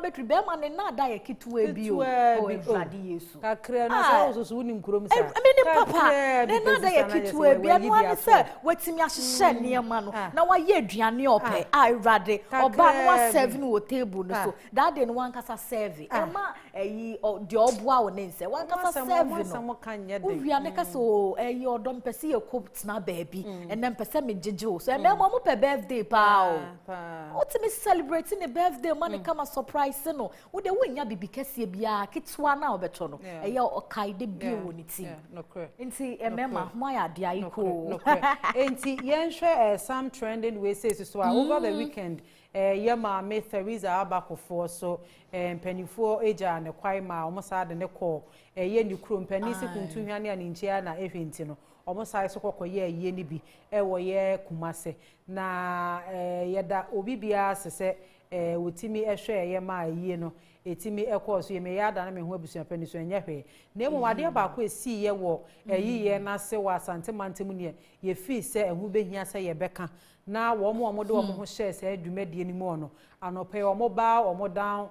Betri be ma ne na da ye kitwe bi o Ewurade Yesu kakra na sa so woni nkrom sa ni papa ne na da ye kitwe bi anu an se watimi ahye niema no na wa ye aduane ope Ewurade oba no wa serve no table no so that day no wan kasa serve e ma eyi de oboa wo ne nse wan kasa serve no owia ne kasa o eyi odom pese ye ko tena baabi enen pese me jeje o so enen mo pe birthday pa o otimi celebrating the birthday man kama surprise no wo de wonya bibi kese bia kitwa na obeto no eye okaide bia woni ti nti emema ho ya de ayiko nti yenhwe some trending we say so over the weekend ye ma Theresa Abakofo so mpanifo eja ne kwai ma omosa de ne ko ye ni kuro mpanisi kuntu hwane ani nchia na ehwenti no omosa so kokoye ye ni bi wo ye Kumase na yeda obi bia sese wotimi ehwe ye ma yie no etimi ekọ so ye me yada na me ho abusua pani so enye hwe na emu ade ba ko esi ye wo eyiye na se wa santemantemu ne ye fi se ehu behia se ye beka na wo mo de wo ho hye se adwumadie ni mu no anope wo mo down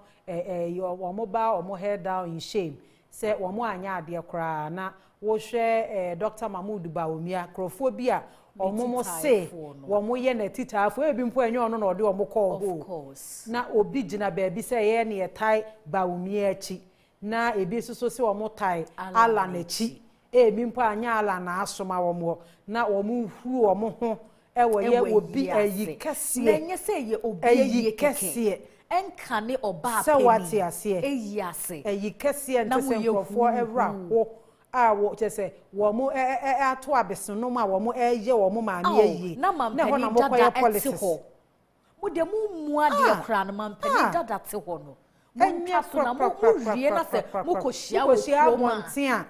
wo mo ba wo mo head down in shame se wo mo anya ade kra na wo hwe Dr. Mahmoud Bawumia krofo bi a omomo se wo mo ye na titafo ebi mpo enye ono na ode wo mo call ho na obi gina baabi se ye na ye tai Bawumia achi na ebi soso se wo mo tai ala na achi ebi mpo anya ala na asoma wo mo na wo mo hu wo mo ho ewo ye obi ayi kese na nye se ye obi ayi kese enka ne oba pe wati ase eyi ase ayi kese ntese nkrofo ewra ho a wo chese wo mo ato abesono ma wo mo eye wo mo ma me ayi na ho na mo koye politics mo de mu mu ade kra na mampani dada te ho no mo so na mo wie na se mo kohia wo montia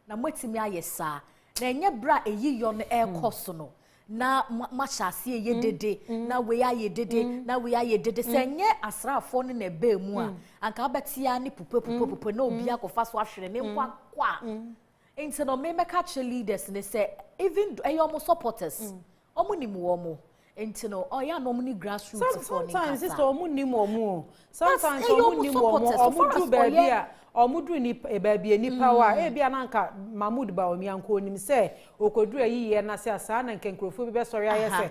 na motimi ayesa na enye bra eyi yo no ekoso no na machase ye dede na we aye dede na we aye dede se nye asrafo ne na ba mu a anka betia ne pupe na obi akofa so ahwere ne kwa enti no me catch leaders ne say even ayo supporters omo ni mu omo enti no oya no muni grassroots for ni sometimes it's omo ni mu omo sometimes omo ni mu omo do baby a omudu ni baabi nipa wa e bia na nka Mahmoud Bawumia nko onim se okodu ayiye na se asa na nkenkrofo bi be sori aye se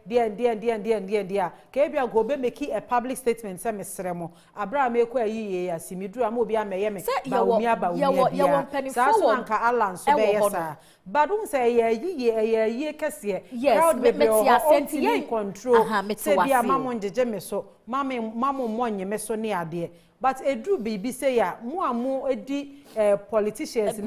dia ka bia go be make a public statement se mesremo Abraham eko ayiye asimidu am obi ameye me Bawumia bia sa so nka Alan so be yesa badun se ayiye kese crowd be be o control se bia mamo njeje me so mamo monye me so ne ade but edru bibi say ya mo amo edi politicians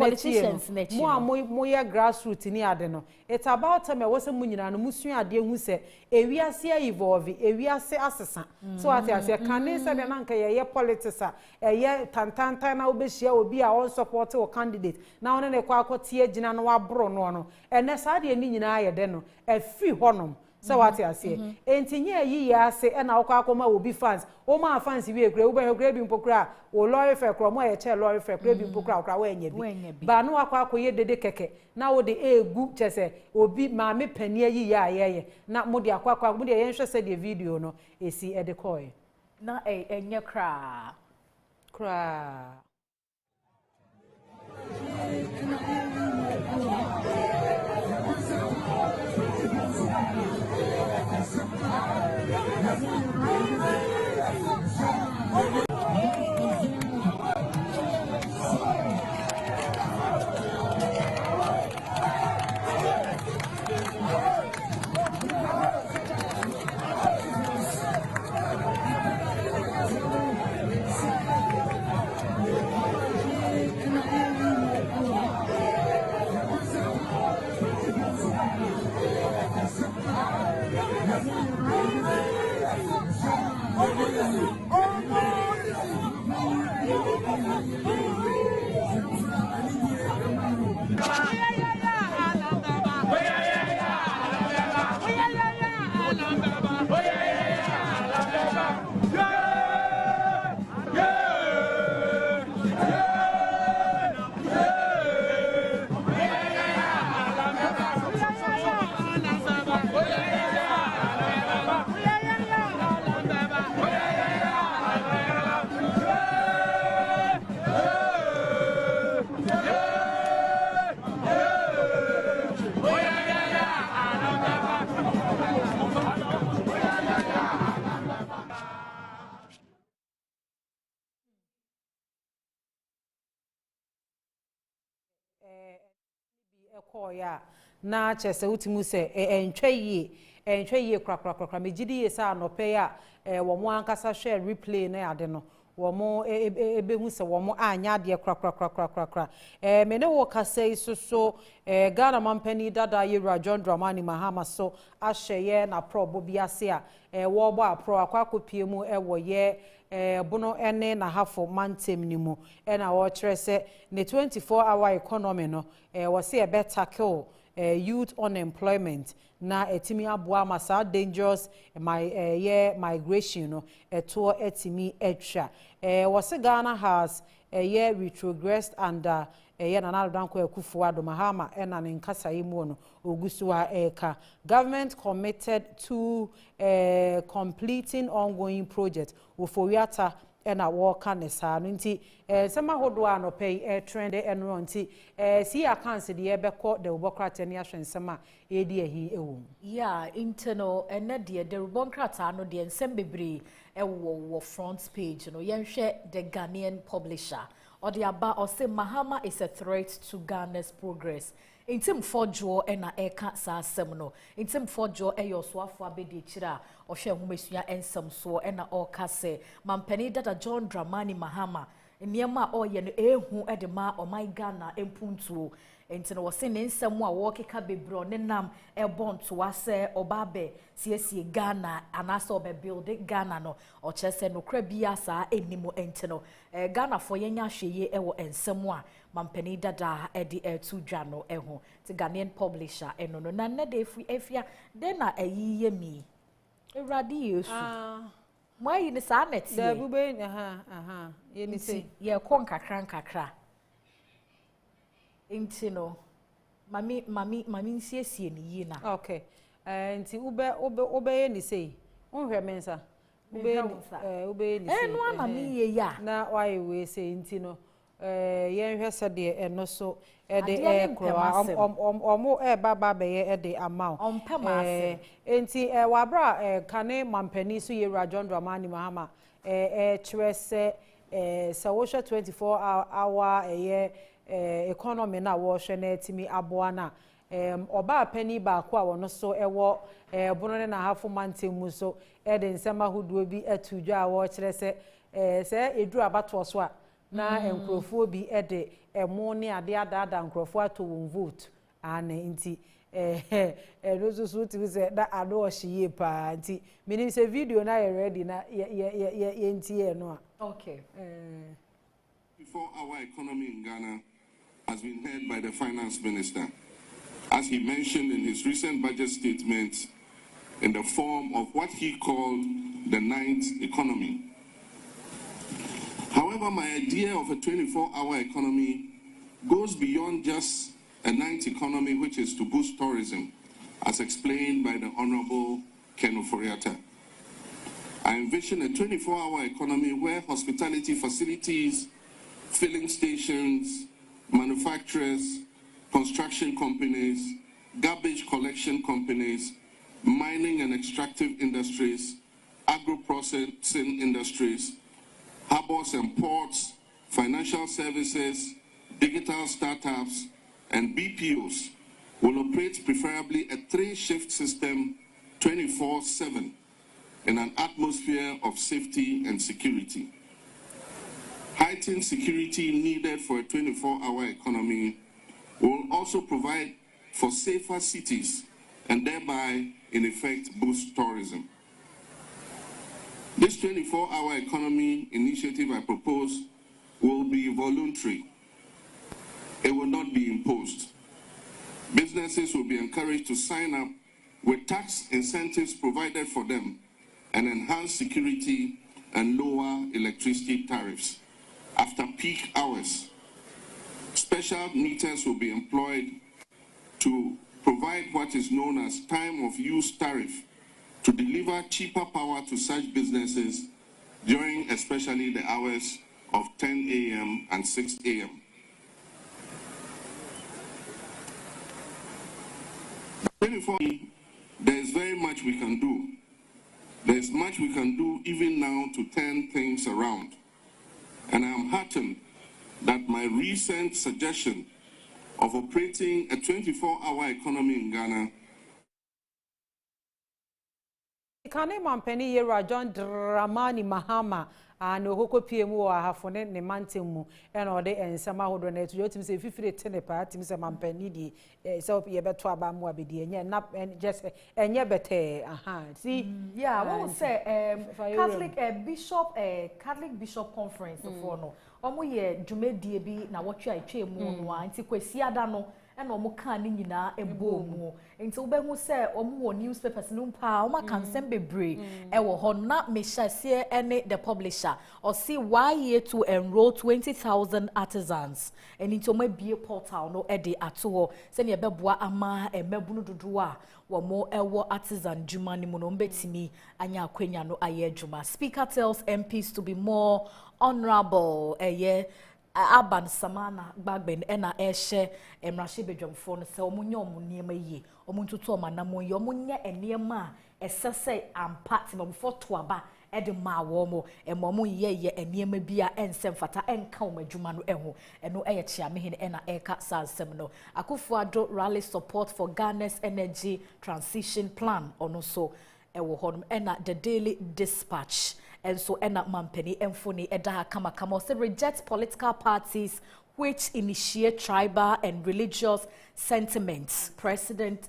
mo amo ya grassroots ni ade no it's about time we say munyina no musu ade hu se ewiase evolve ewiase asesa so ase kan say na nka ye politics a ye tantantan na obehia obi a on support o candidate na one ne kwa akotie gina no wabro no ene sa de ni nyina ye de no afi honom so what you say entinye yi ase e na akoma obi fans o ma fans bi ekure wo be bi mpokura o lawyer fe kro mo ye che lawyer fe kure bi mpokura okra wa enya bi ba no akwa dede keke na wo de egu chese obi ma me panie yi ya ye na mo de akwa mo de ye nhwe se de video no esi e de koy na enye kra Ekoya na chese utimu se entwe yi krakrakrakra megidi ye sa no pe ya wo mo ankasa share replay na ade no wo mo ebehu se wo mo anya de krakrakrakrakra me ne wo kasa so Ghana mampani dada yira John Dramani Mahama so ahyeye na probo biase a wo bo apro akwakopie mu wo ye bono ene na hafo mantem ni mu na wo kire se ne 24-hour economy no wo se e better kill youth unemployment na etimi aboa masa dangerous migration no eto etimi etwa wo se Ghana has retrogressed under Nana Adwene Akufo-Addo Mahama na ne nkasa yi mu no ogusuwa eka government committed to completing ongoing project wofowiata na worka ne saa no nti sema hodo anope trend enro nti see accounts de ebekọ de obokrata ne ahwensema edi ahi ewo yeah internal ene de obokrata no de nsem bebre wo front page no yenhwe the Ghanaian publisher Odiaba or say Mahama is a threat to Ghana's progress. In team for Joe and Eka sa semino. In team for Joe eyo swafo abedi chira or share humesuya and some so and all kase. Mampeni data John Dramani Mahama. Niema o yen ehu edema o my Ghana empuntu. Enti was saying in some walk kabebro nenam airborne to us obabe CSC Ghana and also be building Ghana no or chese no krebiasa enimo entino Ghana for yenya sheye ewo ensemwa mampeni dada edi to jano eho to Ghanaian publisher eno no na de efia den na ayiye mi ewradi yesu mo yi ni sa net ye bube ye ni say ye kon kakra Intino, mami nsiesie ni yi na. Okay. Nti ube ni say. Unhwe mensa. Ube ni say. No mami ye ya. Na why we say intino. Yenhwe se de eno so de kro omo baba be ye de amount. Ompema ase. Nti wabra kane mampani so yewra John Dramani Mahama kire se wo 24-hour economy na wo hwe na etimi aboa na oba pani ba kwa wono so ewo bono ne na hafo mantem mu so de nsema hoduo bi atudwa wo kire se eduru abato so a na enkrofo bi de emo ne ade adada enkrofo ato won vote ane nti no so ti se da ado ohye pa nti menim se video na ye ready na ye ntie no a okay before our economy in Ghana has been heard by the finance minister, as he mentioned in his recent budget statement, in the form of what he called the ninth economy. However, my idea of a 24-hour economy goes beyond just a ninth economy, which is to boost tourism, as explained by the Honorable Ken Oforiatta. I envision a 24-hour economy where hospitality facilities, filling stations, manufacturers, construction companies, garbage collection companies, mining and extractive industries, agro-processing industries, harbors and ports, financial services, digital startups, and BPOs will operate preferably a 3-shift system 24/7 in an atmosphere of safety and security. Heightened security needed for a 24-hour economy will also provide for safer cities and thereby, in effect, boost tourism. This 24-hour economy initiative I propose will be voluntary. It will not be imposed. Businesses will be encouraged to sign up with tax incentives provided for them and enhanced security and lower electricity tariffs. After peak hours, special meters will be employed to provide what is known as time of use tariff to deliver cheaper power to such businesses during especially the hours of 10 a.m. and 6 a.m. There is very much we can do. There is much we can do even now to turn things around. And I am heartened that my recent suggestion of operating a 24-hour economy in Ghana. Kane mampeni yera John Dramani Mahama and Hoko PMO ahafone ne mantemu and ode ensama hodo na etu yotim se fifire tene pa tim se mampeni di se opi ye beto aba mo abedi enye na just enye bete aha see yeah what we say Catholic Bishop Conference for no omo ye dwumedie bi na wotwe atwa mu no anti kwasi ada no and omo kan ni nyina ebo mu enti wo behu se omo wo newspapers no pa omo kan sem bebre e wo ho na mehyasie ene the publisher or see why here to enroll 20,000 artisans and into omo bie portal no e de ato ho se ne beboa ama emabunu dodo a wo mo ewo artisan dwuma ni mu no mbetimi anya akwanya no aye dwuma. Speaker tells MPs to be more honorable Aban Samana Bagben ena eshe emrashe bedwamfo no se omunye omuniema yi omuntutu omanamo yi omunye eniema esese ampa timamfo to aba ede ma wo mo emomu ye eniema bia ensem fata enka omadwuma no eho eno eye chiamehene ena eka sansem no Akufo-Addo rally support for Ghana's energy transition plan ono so ewo honum ena the Daily Dispatch. And so ena mampeni emfoni eda kama say reject political parties which initiate tribal and religious sentiments. President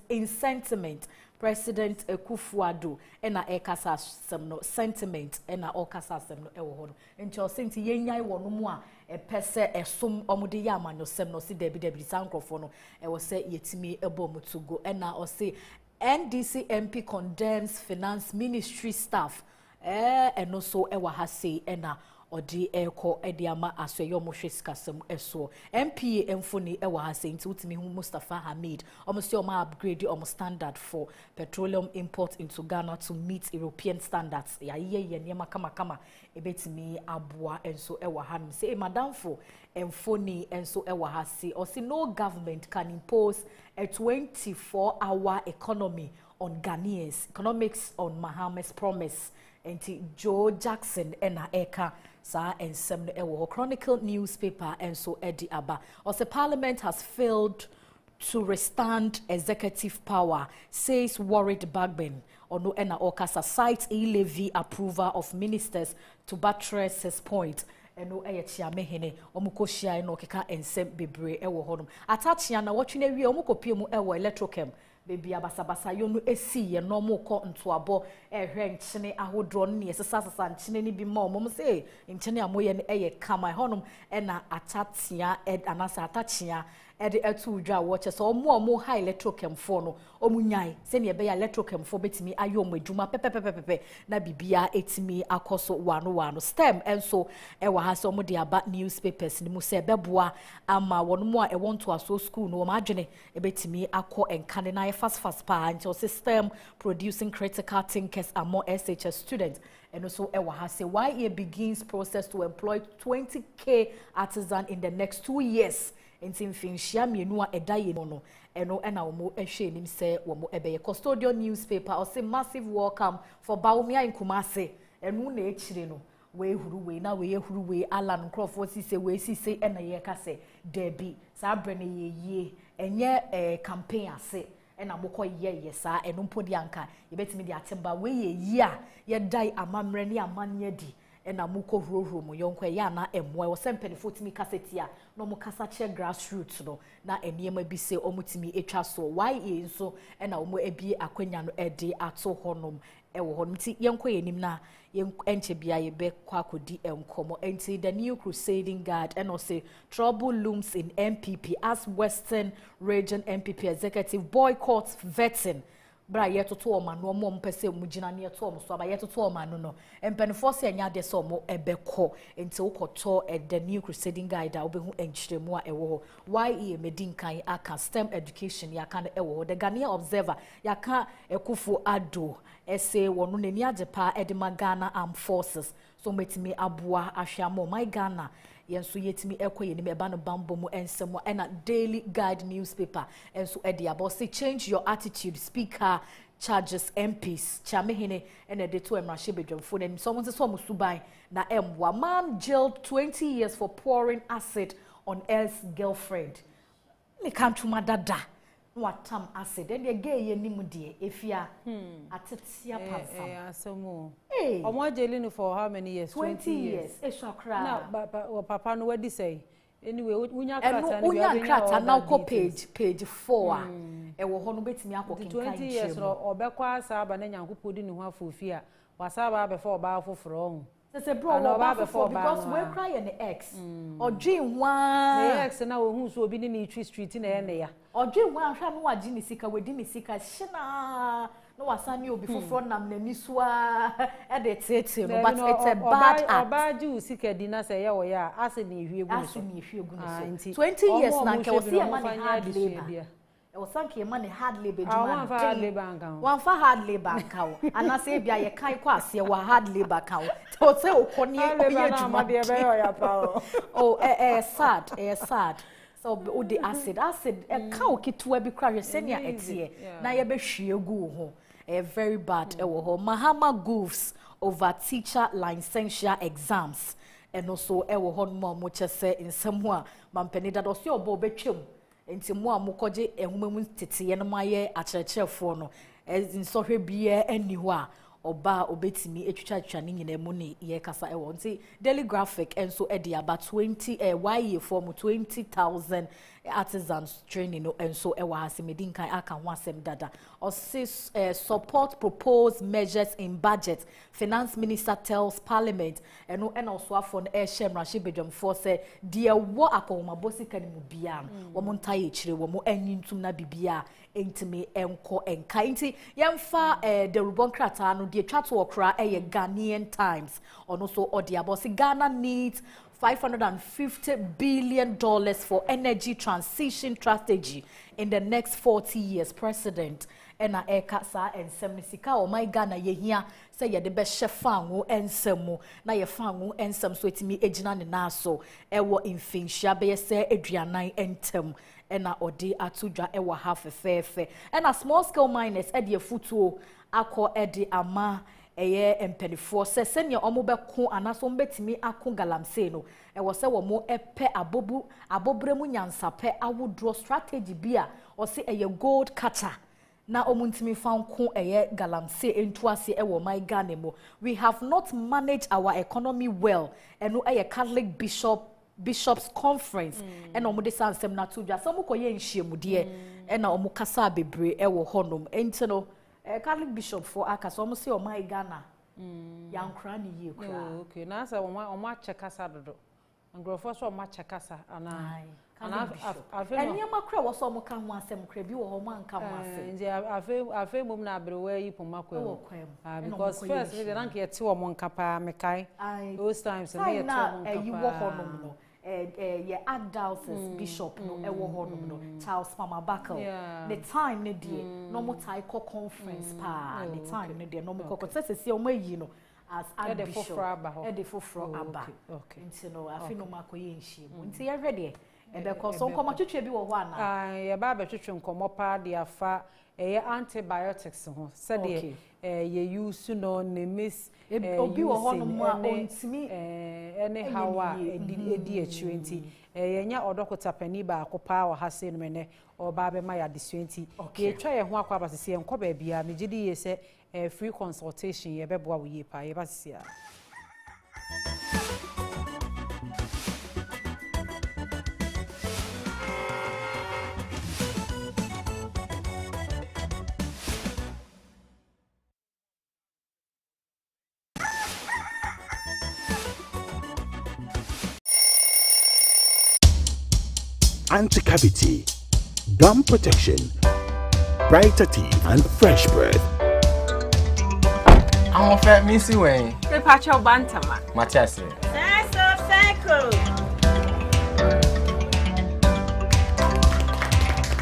Akufo-Addo ena ekasa semno sentiment ena okasa semno ewo hono ncho senti yenyai wono mu a epese esom omude ya amanyo semno si debi sankrofo no ewo se yetimi ebo mutugo ena o say NDC MP condemns finance ministry staff and also ewa ha say ena odi eko ediama asweyo mo hwesikasem eso MP emfoni ewa ha say nti utimi hu Mustafa Hamid almost your upgrade your standard for petroleum import into Ghana to meet European standards ya ye niema kama ebetimi aboa enso ewa ha say madam for emfoni enso ewa ha say or say no government can impose a 24-hour economy on Ghanaians. Economics on Mahama's promise. Enti Joe Jackson ena eka sa ensem no ewo Chronicle newspaper enso edi aba. Also Parliament has failed to restand executive power, says worried Bagben. Ono ena okasa cites e-levy approval of ministers to buttress his point. Eno chiamehene omukoshia eno keka ensem bebre ewo honum atachia na wotwene wie omukopie mu ewo electrochem bebi abasabasa yonu esi ye no mukọ ntoabo ehwe nchene ahodro ne yesasa nchene ni bi ma omom se nchene amoye ne eye kama honum ena atatia anasa atachia ede etu udwa woche so omo ha electrochem fo no omunyai se ne be ya electrochem fo betimi ayo omadwuma pepepepepe na bibia etimi akoso wano stem enso ewa ha so de aba newspapers ni mu se beboa ama wono mu a e want to aso school no ma adwene ebetimi akọ enkane na fast pa until system producing critical thinkers among SHS students. And also ewa ha say why it begins process to employ 20,000 artisan in the next 2 years. Intim finshia mienu a edaye no eno ena omo ehwe nim se omo ebeye custodial newspaper or say massive welcome for Baumia in Kumasi enu na echire no we huru we na we huru we Alan Crawford si se we si se ena ye ka se debi sa brene ye enye campaign ase ena mokọ ye sa enu mpodi anka yebetimi di atemba we ye a ye dai amamre ne amanye di ena muko huro mu yonko ya na emwe wo sempeni fotimi kaseti a no mu kasa che grassroots no na eniema bi se omutimi etwa so why enso ena omo ebie akwanya no ede ato honom ewo honom ti yonko yenim na enche bia ye be kwakodi enkomo enti the new crusading guard and also trouble looms in MPP as Western Region MPP executive boycotts vetting bra yetoto o manu omo mpese mugina ne yeto omo so aba yetoto o manu no empenfo se anya de so omo ebekọ enti ukoto the new crusading guide a obehu enchiremu a ewo why e medinkan aka STEM education yaka na ewo the Ghanaian Observer yaka Akufo-Addo ese wonu nani ajepa edema Ghana Armed Forces so metimi aboa ahwamo my Ghana yenso yetimi ekoye ni meba no bambo mu ensemo ena Daily Guide newspaper enso edi about say change your attitude speaker charges MPs chamehene ena de to emrashe bedwamfo na someone say so musuban na emwa man jailed 20 years for pouring acid on ex girlfriend ne kantuma dada watam acid and the gay ye nimu die Afia atetia pasam asomo omo jelinu for how many years? 20 years esokra na papa no wadi say anyway unya krata na ko page 4 e wo ho no betimi akokenkan 20 years obekwa asa aba na nyankopodi ni ho afofia wasaba before ba foforo say bro before because we cry an ex odwin hwa the ex na wo hu so obi ni street na ye ne ya odwin hwa hwa no wagi ni sika wedi ni sika shina no wasani obi foforo nam na nisua e de tete no but it's a bad act obaji usika di na say ye wo ya ase ni ehwie gu so 20 years na nke wo see man hard labor Osanke man hard labor juma one for hard labor cow and I say bia ye kai kwase ye wa hard labor cow so say okoni oye juma de be ya pa sad so o the acid cow kitwa bi kra senia etie na ye be hwie gu ho very bad wo ho mahama goofs over teacher licensure exams and also wo ho mo chese nsem ho a mampani da do se obo betwem enti mo amokoje ehumemu teteye no maye akyerɛkyerɛfo no nsohwe bia ani ho a oba obetimi etwitwa ne nyina mu ne ye kasa ewo nti daily graphic enso edi aba 20 YE form 20,000 artisans training no enso ewa hasimedin kan aka ho asem dada support proposed measures in budget finance minister tells parliament eno also afo no shem Rashid Bedwamfo say de wo akoma bosika ne mu bia wo mo ntaye kire wo mo anyintum na bibia entime enko enka nti yemfa the rubon krata no de twa to okra Ghanaian Times ono so odiabo si Ghana needs $550 billion for energy transition strategy in the next 40 years. President ena eka sa ensem sika o my Ghana yehia say ye de be shefangu ensemu na ye fangu ensem so etimi ejina ne naso ewo mfinhia be se aduanan entem ena odi atudwa ewo half fefe ena small scale miners e de futuo akọ e de ama eye empenifo se senya omo beko anaso mbetimi ako galamse no e wo se wo mo epe abobremu nyansape awodro strategy bia o se eye gold cutter na omuntimi fanko eye galamse entuase e wo my Ghana mo. We have not managed our economy well eno eye Catholic Bishops Conference and omo de sansem na tudwa so mo koye nhyiemu de na omo kasa bebre e wo honom enti no Catholic Bishop for aka so say o my Ghana yankra ni ye kra okay na say o chekasa dodo ngrofo so o chekasa ana eni makra wo so mo ka ho asem kra bi wo ho man ka ho asem nje afe mum na abrewe yi poma kwa because first we rank ye ti wo mo nkapa me kai those times na ye ti wo mo nkapa yi wo honom no ye Adwene bishop no ewo honom no Charles Mama Buckle the time ne die no mo tai ko conference pa the time ne die no mo ko se o mayi no as Archbishop edefofro aba okay nti no afi no makoye nhyiemu nti ye ready ebe ko so nkomo twetwe bi wo ho ana ye ba be twetwe nkomo pa de afa ye antibiotics ho se de ye use no ne miss obi wo ho no mu a ontimi ene hawa edi achiwe nti ye nya odokota pani ba akopa wa hase no mene oba be ma ya de 20 ye twa ye ho akwa basese enko ba bia megidi ye se free consultation ye beboa wo ye pa ye basese a anti-cavity, gum protection, brighter teeth, and fresh breath. I'm fat Missy Wayne. The patch of Bantama. Matisse. That's a cycle.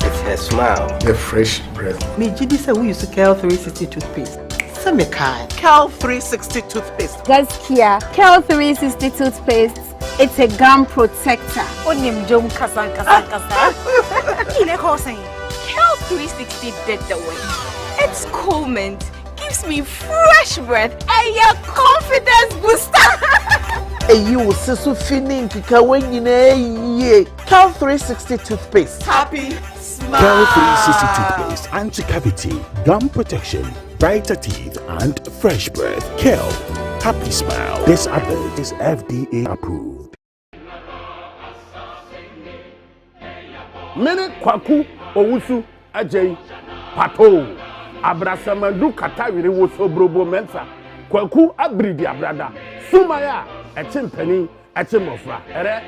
It's her smile. The fresh breath. Me Jidi say we use Kel 360 toothpaste. Some kind. Kel 360 toothpaste. Gaskia. Kel 360 toothpaste. It's a gum protector. Onim jom kasan. Kile ko saying. Kel 360 did the way. It's cool mint. Gives me fresh breath and your confidence booster. you sisu fini kika wenyine Cal 360 toothpaste. Happy smile. Cal 360 toothpaste, anti-cavity, gum protection, brighter teeth, and fresh breath. Cal, happy smile. This advert is FDA approved. Mene kwaku owusu ajay pato abrasamadu katawire woso brobo mensa kwaku abridi abrada sumaya echimpani echimofra ere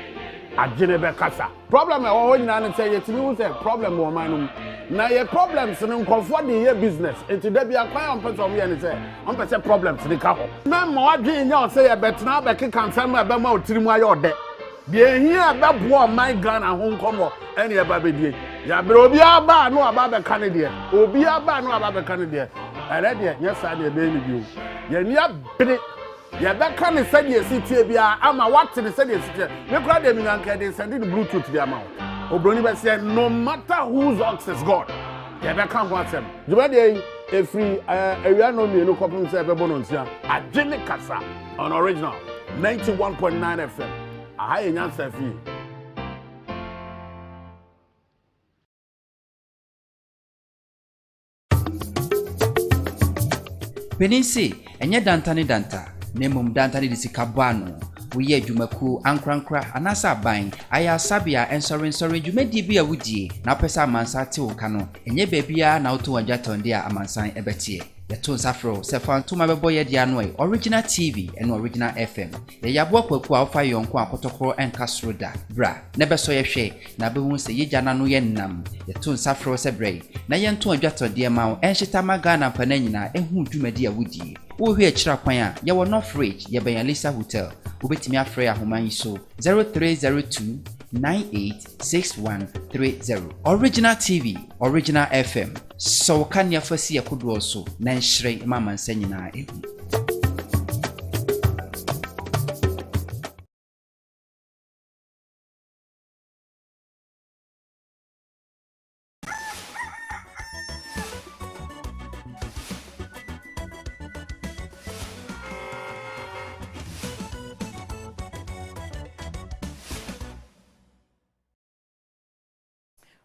Adwene be kasa problem e wo nyina ne say yetimi wo say problem wo manum na ye problems ne nkofo de ye business enti da bia kwan on person ye ne say on person problems ne ka ho na ma wadwe nya o say ye betena be keka nsam e be ma otirimu aye ode de hia be bo my Ghana ho nkomo ene e ba be die ya bre obi aba no aba be kan de obi aba no aba be kan de ere de nya sa de be ni bio ye ni abre ya be kan se de sitie bia ama what ne se de sitie me kura de mi nanka de send the bluetooth bia ma obroni be say no matter whose ox is god ya be kan go asem you be dey every area no me no kopim say be bono ntia Adwene kasa on original 91.9 FM aha enyan safi Penisi enye dantane danta nemum dantane disikabano woyɛ adwumaku ankrankra anasa ban aya sabia ensori dwumadi bia wudie na pesa amansa te wo kano enye babia na woto wanjatonde a amansan ebetie yeto nsafro sefa ntoma bebo ye dia no original TV and original FM ye yabo kwaku a ofa yonko akotokoro enkasroda bra na beso ye hwe na behu se ye jana no ye nnam yeto nsafro se brei na ye nto adwatonde ma wo enhita magana pana nyina ehu dwumadi a wudie wo hwe akira kwan a ye wo North Ridge ye ben Lisa Hotel ubetimi afre ahoman yi so 0302 986130 Original TV, Original FM. So can you first see a good also? Nan shrey mama sanyina ehu.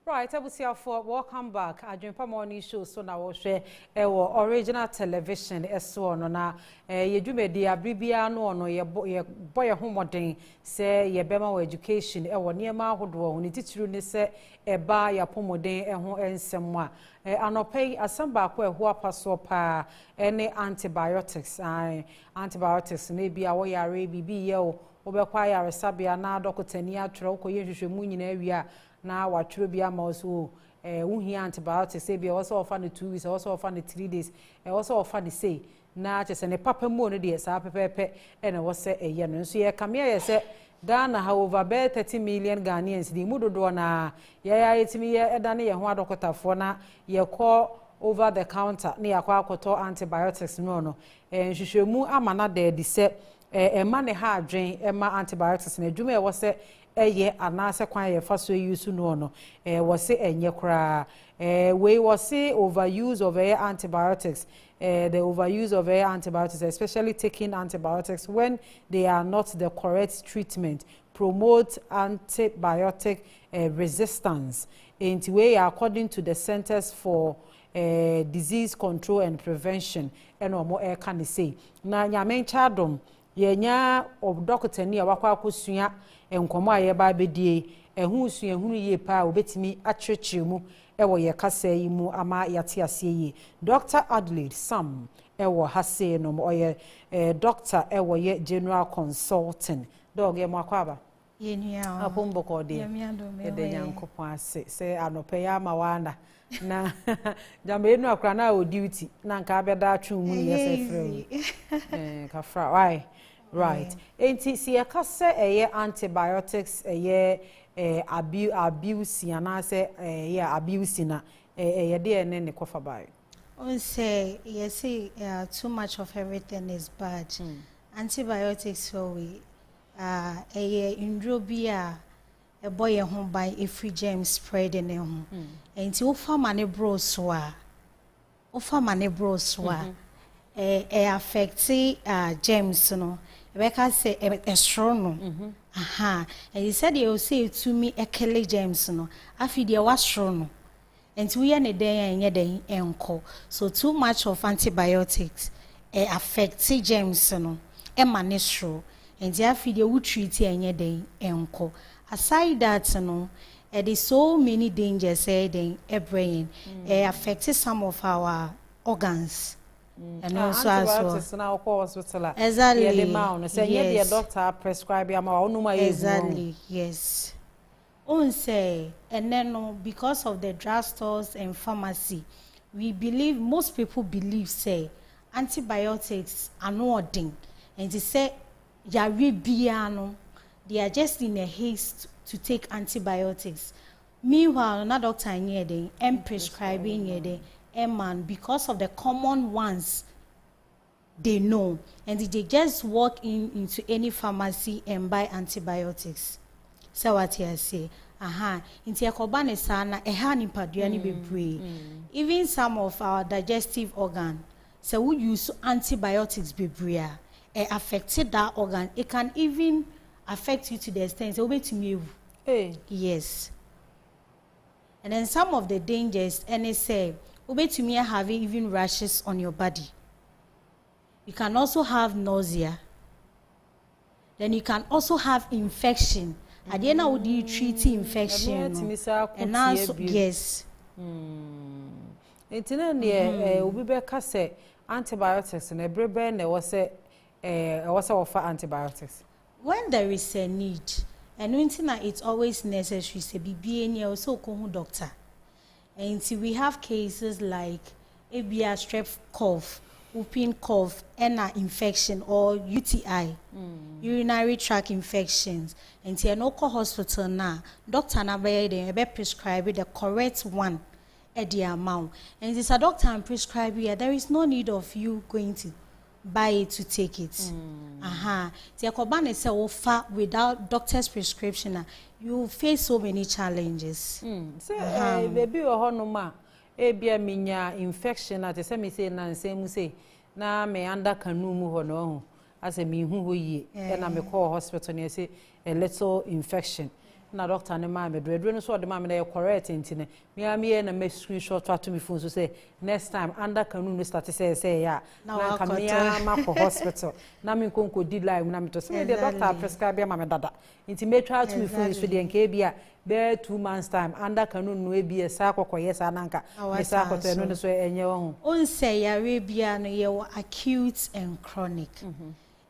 Right, for welcome back. Adwene morning show so na wo hwe original television eso no na ye dwumedi abribia no no ye boy homoden se ye bema wo education wo niema ahodo ho ni titiru ni se eba ya pomoden ho ensem a anopei asamba ko ho apaso pa ene antibiotics ne bia wo yare bibi ye wo obekwa yare sabia na dokotani atro ko ye hwehwemu nyina awia na watwero bia ma so wohia antibiotics say bia also offer the 2 weeks also offer the 3 days also offer the say na chese ne papa mo no de sa pepepe ene wo se eye no so ye kamia ye se Ghana ha over 30 million Ghanaians di mudodo na ya etimi ye edane ye ho adokotafo na ye call over the counter na yakwa akoto antibiotics no nhwehwemu amana de di se ema ne ha adwen ema antibiotics na dwuma ye wo se eye anase kwan ye fa so use no wo se enye kra we wo se overuse of antibiotics the overuse of antibiotics especially taking antibiotics when they are not the correct treatment promote antibiotic resistance in way according to the Centers for Disease Control and Prevention and omo can say na nyame chadom yenya of doctor ni awakwa akosua enkomo aye ba bedie ehu sua ehunu ye pa obetimi akyerkyeremu ewo ye kasa yi mu ama yate ase yi Dr. Adelaide Sam ewo hase no oye doctor ewo ye general consultant dog ye makwaba yenia apombo ko de de nyankopon ase se anope ya mawana na jambe nu akra na o duty na nka abeda atwe mu ye se frɛ ka fra why right enti si yakase antibiotics abuse yana se abuse na de ne kofa bai on say yes too much of everything is bad. Antibiotics so we indrobia a boy a home by every germ spread in home enti wo fa mane bro so a affect germs no Rebecca say strong no aha and he said you say to me kill germs no afi dey was strong no and we are den enko so too much of antibiotics affect germs no manage and afi dey we treat den enko aside that no there is so many dangers den brain affect some of our organs. And also antibiotics now hospital. Exactly. The doctor prescribe exactly. Yes. On say and then because of the drugstores and pharmacy, we believe most people believe say antibiotics are not thing, and they say biano they are just in a haste to take antibiotics. Meanwhile, another doctor in and prescribing man because of the common ones they know, and they just walk into any pharmacy and buy antibiotics. So what I say, into a kobane sana nipaduani bebre. Even some of our digestive organ, so we use antibiotics bebre. It affected that organ. It can even affect you to the extent so to me. Yes. And then some of the dangers, and they say, to me having even rashes on your body. You can also have nausea. Then you can also have infection. At the end of the day, treat infection. And also, yes. It's in the Ubibeka say antibiotics and a breben there was offer antibiotics. When there is a need, and it's always necessary to be any also doctor. And see, we have cases like ABR strep cough, whooping cough, and infection or UTI, urinary tract infections. And see, no hospital now, doctor na be prescribe the correct one at the amount. And this a doctor and prescribe here. There is no need of you going to buy it to take it. The Kobane say offer without doctor's prescription. You face so many challenges. Say baby or honoma ebia minya infection at say me say na say na me under kanu mu ho no as a me hu ho yi e na me call hospital na say a little infection na doctor ne ma me do no so de ma me na correct ntine me na me screenshot to me phone so say next time under kanu no start say ya na ka me ma for hospital na me konko di live na me to say the doctor prescribe ma me dada nti me try to me phone so de nka bia be 2 months time under kanu no e bia sa kokoye sa nanka me sa koto no so enye wo on say ya we bia no ye acute and chronic.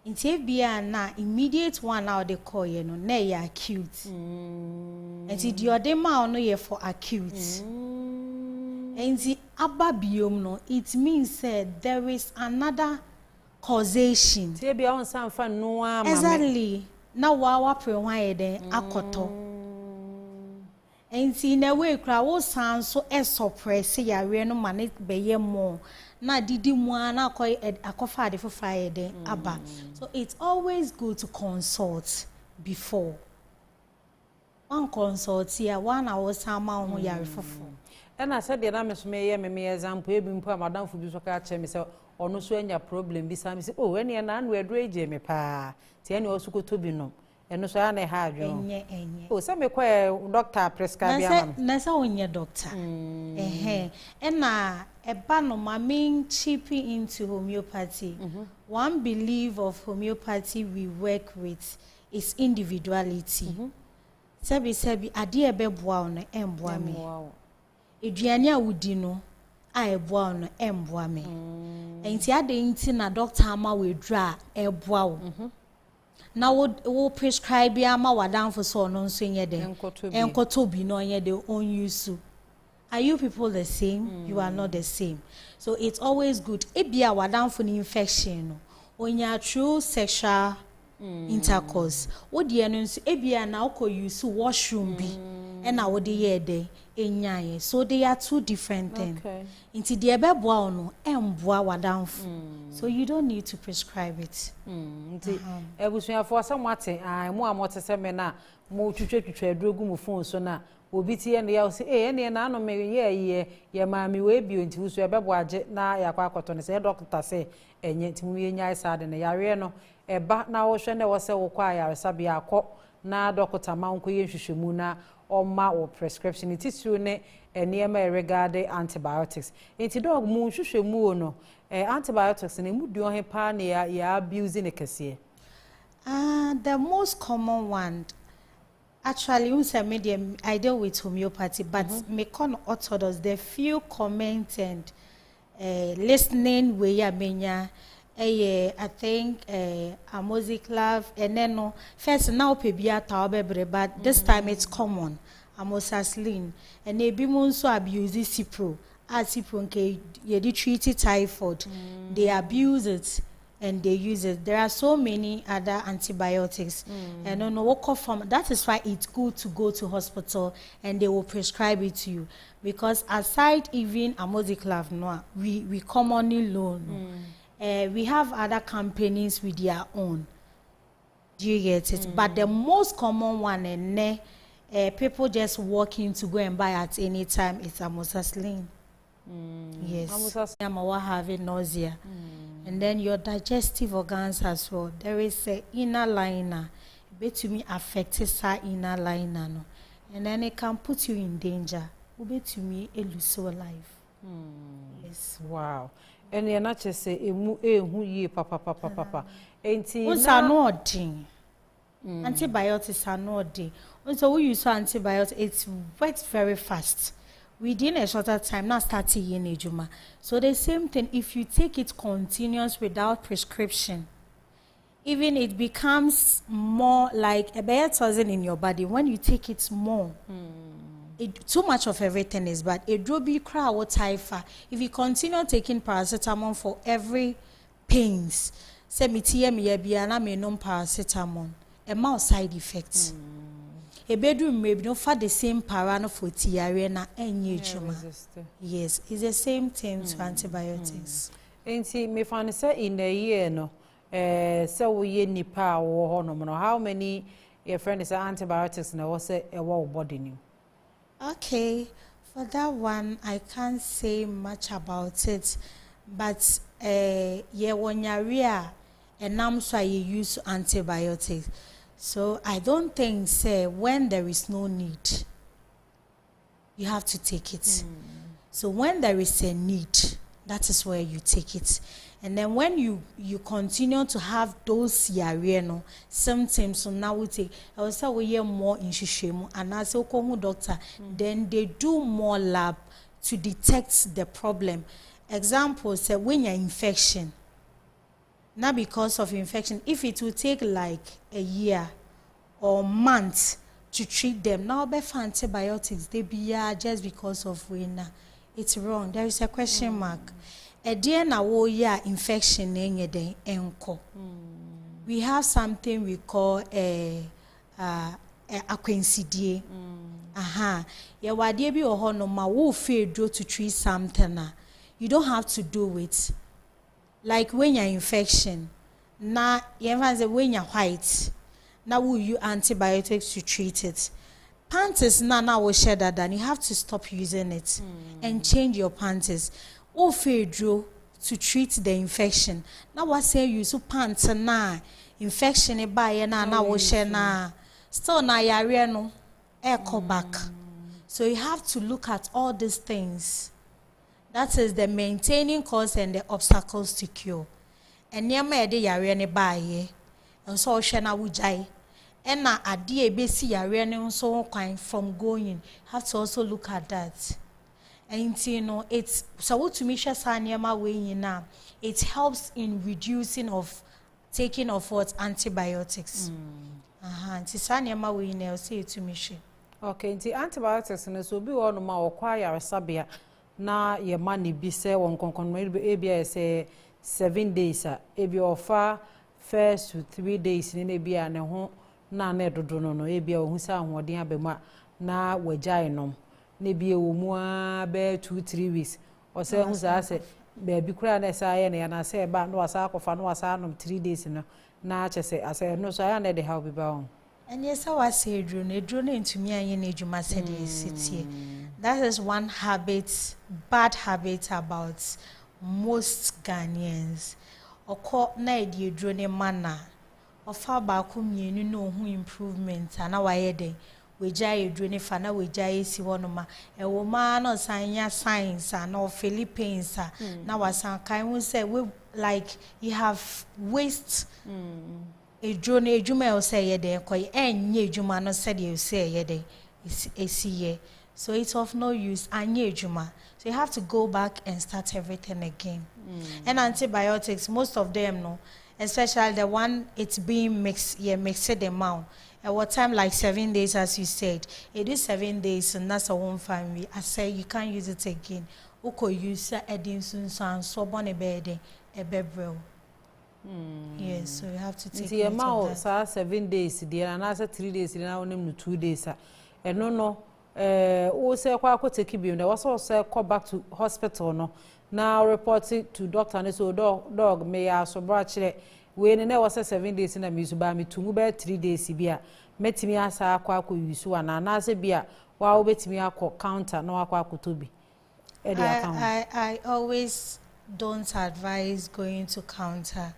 Inti bia na immediate one now they call you no na ya acute. Inti the other ma no ye for acute. Inti aba biom no it means there is another causation. Inti bia on san fa no ama. Exactly. Na wa pre wan ye den akoto. Inti na we kra wo san so e suppress ya we no ma ne be ye more. Na didi mwa na akofa de fufra de aba. So it's always good to consult before. One consult here, 1 hour sama ho ya refofo. And I said the na me so me example e bi mpo madam fu bi so ka che me say ono so anya problem bi sa me say oh ene na anu edo eje me pa. Ti ene osu ko tobi no. Eno so ya na ha adwo. Enye. Oh say me kwa doctor prescribe am. Na say onye doctor. And na eba no main chipping into homeopathy. One belief of homeopathy we work with is individuality. Sebi ade ebe boa no emboa me. Eduane a wudi no a eboa no emboa me. Enti ade nti na doctor ama we dra eboa wo. Na wo prescribe ama wadan for so no nso nye de. Enkoto bi no nye de on use. Are you people the same? You are not the same. So it's always good. Ebia wadan for infection. Onya true sexual intercourse. Odi eno nso ebia na uko use washroom bi. E na wodi ye de enyaye. So they are two different things. Okay. Inti the ebeboa ono emboa wadanfo. So you don't need to prescribe it. Inti ebusuafo asamwate mo amote se me na mo twetwetwe adrogu mu phone so na obi tie ne ya say ene na no me ye maami we bi nti wusu ebeboa age na yakwa akoto ne say doctor say enye nti mu ye nyai sade ne yare no eba na wo hwe ne wo se wo kwa yaresa bia akọ na doctor ma nko ye hwehwemu na oma or prescription it is you ne enema regarding antibiotics enti dog mu hwehwemu no antibiotics ne mu duo he pa ne ya abuse ne kese. The most common one actually medium I deal with homeopathy but me con orthodox the few comment and listening we ya menya I think Amosiclav and then no first now pebia taobebre but this time it's common amoxicillin and ebi mo nso abuse cipro cipro nke ye dey treat typhoid they abuse it and they use it. There are so many other antibiotics and no what from that is why it's good to go to hospital and they will prescribe it to you because aside even Amosiclav no we commonly loan we have other companies with their own. Do you get it? But the most common one and people just walk in to go and buy at any time is amoxicillin. Yes. I'm having nausea. And then your digestive organs as well. There is a inner liner. It to me affects our inner liner. No? And then it can put you in danger. It to me a lose your life. Yes. Wow. And you're not just say who ye papa. Enti antibiotics are not day. So we use antibiotics, it works very fast. Within a shorter time, not starting in ejuma. So the same thing, if you take it continuous without prescription, even it becomes more like a biotoxin in your body. When you take it more, too much of everything is bad. A droby cry or typha. If you continue taking paracetamol for every pains, say me biana me non paracetamol, a more side effects. A bedroom may not for the same parano for tiarena and yes, it's the same thing to antibiotics. And see, me find say in a year no, so we nipa or honomono. How many your friends are antibiotics and I was say a whole body new. Okay, for that one I can't say much about it, but yeah, when you're and I'm so you use antibiotics. So I don't think say when there is no need, you have to take it. So when there is a need, that is where you take it. And then when you continue to have those symptoms, so now we take, I will say we hear more in Shishemu, and as a doctor, then they do more lab to detect the problem. Example, say when you're infection, not because of infection, if it will take like a year or months to treat them, now be for antibiotics, they be just because of when it's wrong. There is a question mark. A dear na wo ya infection enye den enko. We have something we call a aquencidie. Ya wadie bi oho no ma wo fe do to treat something. You don't have to do it. Like when you're infection, na when you're white, now we use antibiotics to treat it. Panties na will share that, then you have to stop using it and change your panties. Or Fedro to treat the infection. Now what say you so pants na infection e by na will share na still na yare no echo back. So you have to look at all these things. That is the maintaining cause and the obstacles to cure. And near me de yare ne baye, and so shana wujai. And na adi ebesi yare ne so kind from going. Have to also look at that. And you know, it's so what to me shasanyama way now. It helps in reducing of taking of what antibiotics. Tisanyama way now say to me. Okay, the antibiotics and so be one ma require sabia. Na ye mani bi se won konkon ebia say 7 days ebi offer first to 3 days ni ebia ne ho na na dodo no ebia ohun sa ahoden abema na wagyae nom ne bi e wo mu a be 2-3 weeks o se hu za se be bi kura na sa ye na say ba no wasa akofa no wasa nom 3 days no na che se ase no so ya na de how be ba on. And yes, I was saying, drone into me and Nejuma said city. That is one habit, bad habit about most Ghanaians. Or call night you drone manner. Or far back whom you know who improvement and our heading. We jay drone fana, we jay si one ma. A woman or sign signs and or Philippines. Now, as some kind will say, we like you have waste. Drone ejuma o say yede koy enye ejuma no said you say yede is so it's of no use anye ejuma, so you have to go back and start everything again. And antibiotics, most of them no, especially the one it's being mixed amount at what time, like 7 days as you said, it is 7 days and that's a one family. I say you can't use it again. Uko use adding soon so bon a bed a bebrel. Yes, so you have to take the amount 7 days there and after 3 days now only 2 days and no o say kwa ko take bi there was also call back to hospital no now reporting to doctor and so dog may aso bra kire we ne was 7 days na me so ba me tumu be 3 days bia metimi asa akwa yusu ana na ase bia wa obetimi akọ counter no akwa akotobi I always don't advise going to counter.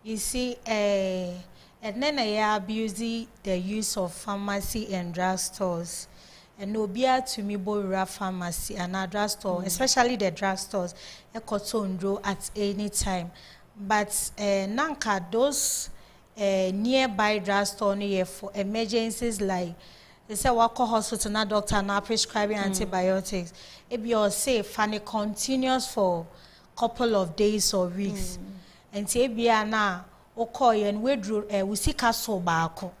You see, and then I abuse the use of pharmacy and drugstores. And no beer to me boy pharmacy and a drugstore, especially the drugstores, a cotton at any time. But nanka those nearby drugstore near for emergencies like they say wako hospital na doctor na prescribing antibiotics. It be all safe and it continues for couple of days or weeks. And say na okoy and we see castle baako.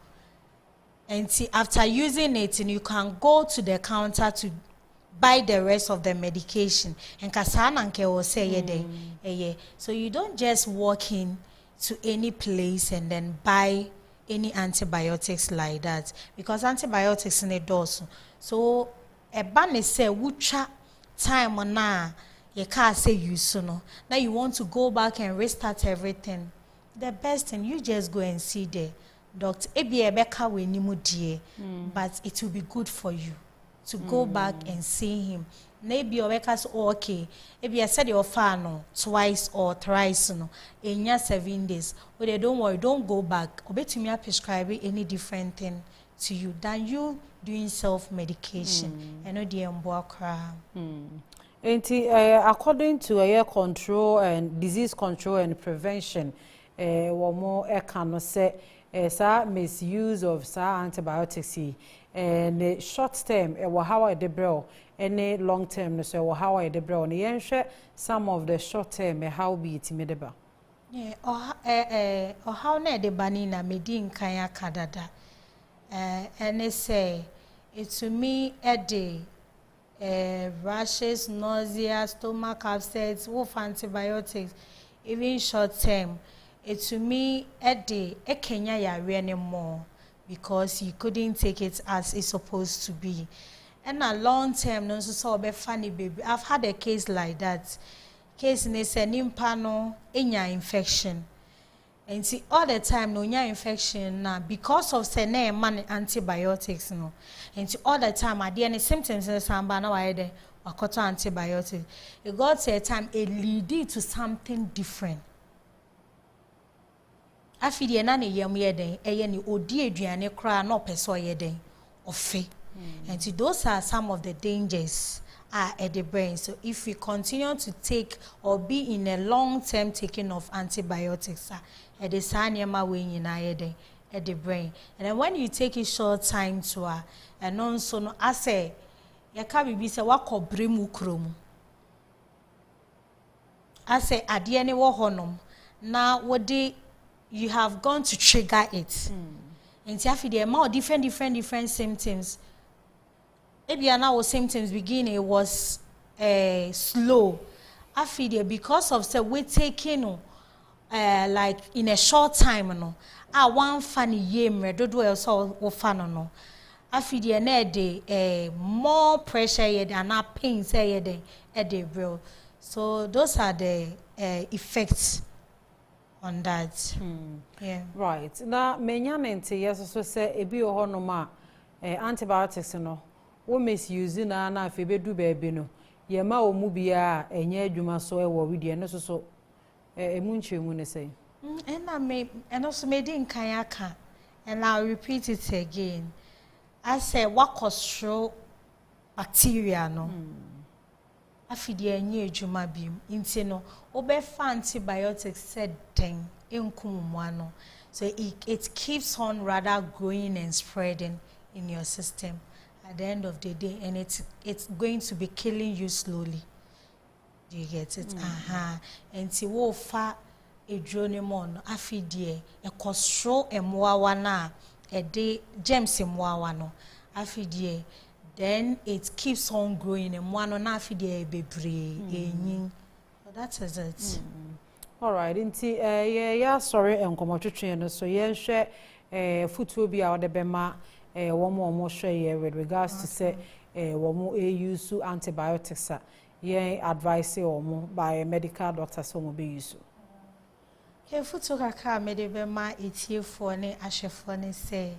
And see after using it, and you can go to the counter to buy the rest of the medication. And kasana nke will say so you don't just walk in to any place and then buy any antibiotics like that, because antibiotics in a dose. So a ban say wucha time on na you can't say you soon. Now you want to go back and restart everything. The best thing, you just go and see the doctor. But it will be good for you to go back and see him. Maybe your workers okay. If you said your fan twice or thrice in your 7 days, but they don't worry, don't go back. Obey to me prescribing any different thing to you than you doing self-medication. And no according to air control and disease control and prevention, one more can say misuse of antibiotics and short term how I debro any long term so how I debro and some of the short term how be it medeba. Yeah, or how ne de banina medin kaya kadada. And they say it to me a day. Rashes, nausea, stomach upsets, wolf antibiotics, even short term. It to me a day a Kenya ya anymore because you couldn't take it as it's supposed to be. And a long term, no so be funny baby. I've had a case like that. Case in a nimpano in your infection. And see all the time no nya infection now because of say na man antibiotics no. And see all the time I any symptoms in samba na why dey wakoto antibiotics. It got to a time it lead to something different. Afide na ne yam yeden eye ni odi aduane kra na opeso yeden ofe. And see those are some of the dangers at the brain. So if we continue to take or be in a long-term taking of antibiotics, at the sanyama way at the brain. And then when you take a short time to and also no I say ya ka bibi se wako bremu krom. I say adwene wo honom na wode you have gone to trigger it. And see after the amount different symptoms. Now symptoms begin it was slow. I feel because of say we taking like in a short time no. I one funny year me do else or fan no. afidie na de more pressure ye than a pain say ye de real. So those are the effects on that. Yeah. Right. Now menya nente yes so say ebi o hono ma antibiotics no wo misuse na afi bedu baby no ye ma o mu bia enye adwuma so e wo widie no so emu nchemu ne say. And also made in Kayaka, and I'll repeat it again. I say, what cause bacteria no? I feed the new juma beam, intino, obe antibiotics said thing, inkumano. So it keeps on rather growing and spreading in your system at the end of the day, and it's going to be killing you slowly. Do you get it? And see, wo fa Edronemon, afidie, a costro emwawana, a day gems emwawano, afidie, then it keeps on growing and one on afidie bebre. That is it. All right, yeah, sorry, and come to train, so yeah, share foot will be out the bema, one more share with regards to say, one more use antibiotics, yeah, advice or more by medical doctors, so will be used. Kefuto kaka medebe ma etiefo ne ahwefo ne say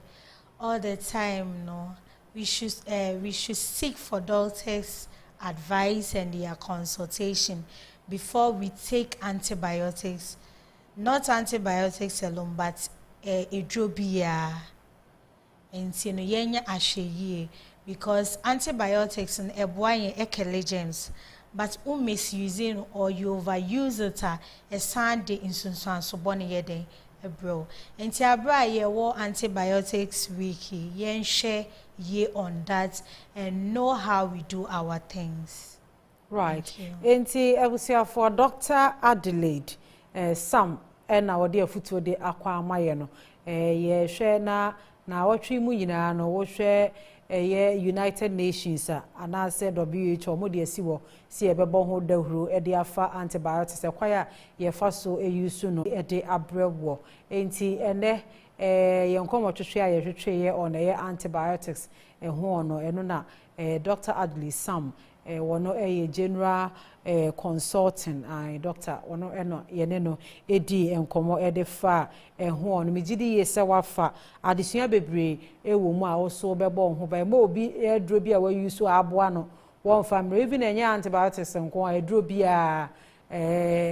all the time no we should seek for doctors' advice and their consultation before we take antibiotics, not antibiotics alone but edrobia and no yenya ahweye because antibiotics and eboa yen but misusing or you overuse it a Sunday in Sunsan so bonny yede a bro. And Tiabra ye war antibiotics wiki, yen share ye on that and know how we do our things. Right. Enti I will say for Dr. Adelaide, Sam and our dear footwo de aqua mayeno. Ye share na what we muina no what share United Nations and I said WHO modi esiwo si ebebo ho dahuru e de afa antibiotics ekwaya ye fa so eyusu no e de abrebo enti ene ye nkomo twetwe aye twetwe ye on ye antibiotics ho no eno na Dr. Adley Sam wono general consulting doctor wono eno ye ne no edi enkomo e de fa ho no megidi ye se wafa adesua bebre ewo mu a wo so bebo ho ba ma obi edro bi a wa use aboa no won family even enye antibiotics nko a edro bi a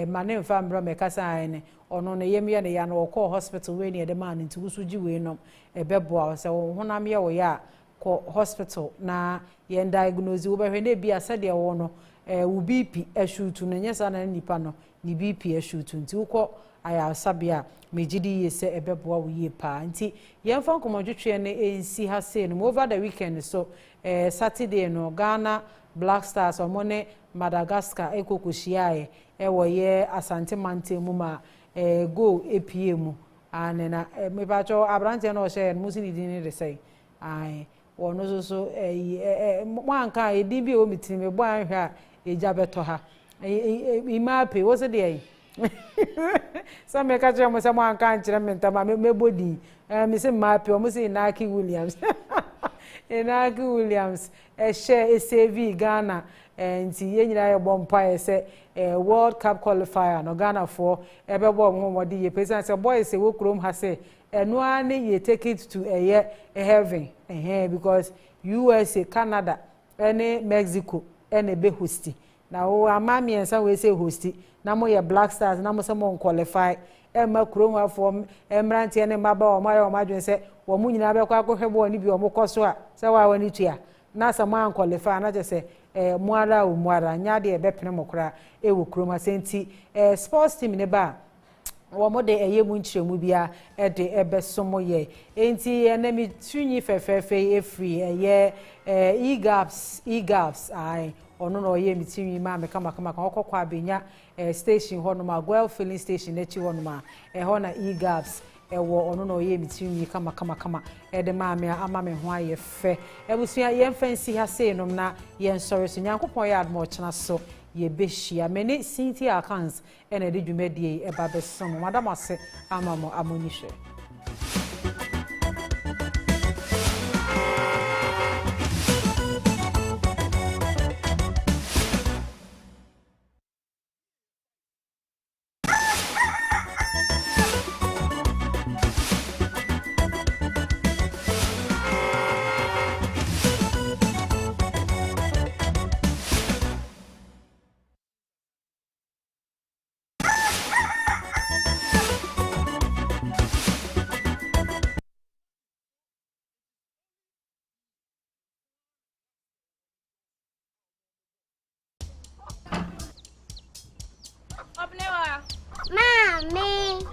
mane family me kasa ene ono ne yemye ne ya no ko hospital we ne de man nti wusu ji we no ebebo a se wo honam ye wo ya ko hospital na ye diagnose wo be hwe ne bi asade wo no wo BP ashutu no nyesa na nipa no ni BP ashutu nti wo aya sabia mejidi ye se ebebo wo ye pa nti ye mfa nkomodwetwe ne ensi ha se no over the weekend so Saturday no Ghana Black Stars omone Madagascar ekokohia wo ye Asante Mante mu ma go APM anena me ba cho abrante no share musi ni din de say ai wono so mwanka edin bi o mitini me bo anhwa eja beto ha imape wo se de so me ka che mo se mwanka nchire mentama me body me se mape o mo se Inaki Williams Inaki Williams share save Ghana nti ye nyira ye bompa ye se World Cup qualifier no Ghana for ebebo mmodi ye president say boys say wo krom ha say eno ani ye take it to a heaven because USA, Canada, any Mexico, any be hosti. Now amami ensa we say hosti. Na mo ye Black Stars, na mo se mo qualify. Emma Kroma form Emranti ene maba o ma yo madwen se wo mu nyina be kwa hwebo ni bi o mo koso a se wa wani tua. Na sa man qualify na je se muara o muara nya de e be pene mo kra e wo Kroma senti sports team ne ba wo de eye mu nchiremu bia e de ebesomo ye enti enemi tunyi fefefe efri eye egaps ai ono no ye mitinyi ma me kama okokwa abenya station ho no ma Gwel filling station echi ho no ma ho na egaps ewo ono no ye mitinyi kama e de ma me ama me ho aye fe ebusua ye mfansi ha sei no na ye nsori so nyankopon ye admo chena so ye behia meni Cynthia accounts ene de dwumadie e ba besom madam ase amamo amonishe Mommy.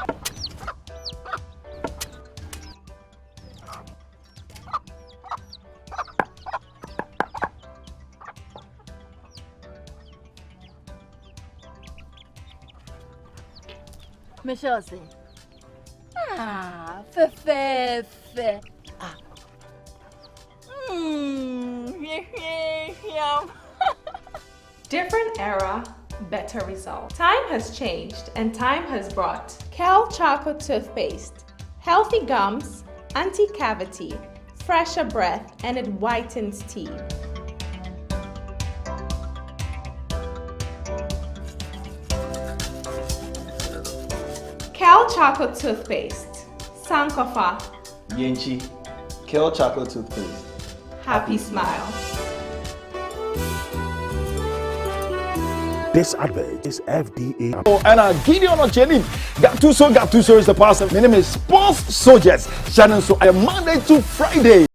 Michelle say. Fe. Different era, better result. Time has changed and time has brought Kel Chocolate Toothpaste. Healthy gums, anti-cavity, fresher breath, and it whitens teeth. Kel Chocolate Toothpaste. Sankofa. Yenchi. Kel Chocolate Toothpaste. Happy smile. This advert is FDA. Oh, and Gideon Ochenin. Gattuso is the person. My name is Sports Soldiers. Shannon, so I am Monday to Friday.